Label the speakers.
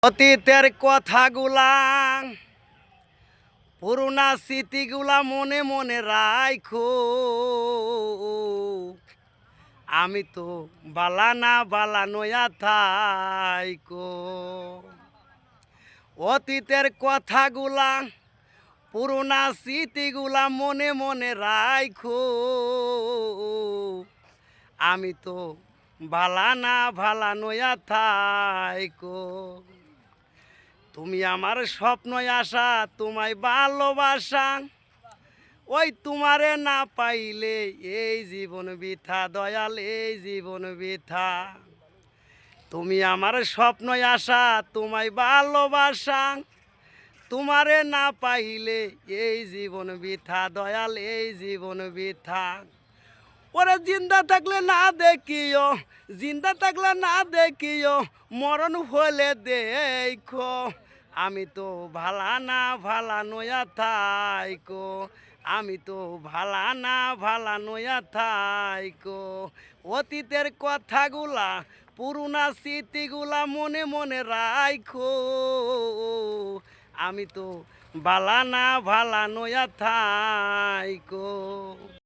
Speaker 1: অতীতের কথাগুলা পুরোনা স্মৃতিগুলা মনে মনে রাখো। আমি তো বালানা বালানোয়া থাইকো। অতীতের কথাগুলা পুরোনা স্মৃতিগুলা মনে মনে রাখো। আমি তো বালানা ভালানোয়া থাইকো। তুমি আমার স্বপ্ন আশা, তোমায় ভালোবাসা, ওই তোমারে না পাইলে এই জীবন বৃথা, দয়াল এই জীবন বৃথা। তুমি আমার স্বপ্ন আশা, তোমায় ভালোবাসা, তোমারে না পাইলে এই জীবন বৃথা, দয়াল এই জীবন বৃথা। ওরে জিন্দা থাকলে না দেখিও, জিন্দা থাকলে না দেখিও, মরণ হলে দেখো। আমি তো ভালানা ভালানোয়া থাইকো। আমি তো ভালানা ভালানোয়া থাইকো। অতীতের কথাগুলা পুরোনা স্মৃতিগুলা মনে মনে রাখো। আমি তো বালানা ভালানোয়া থাইকো।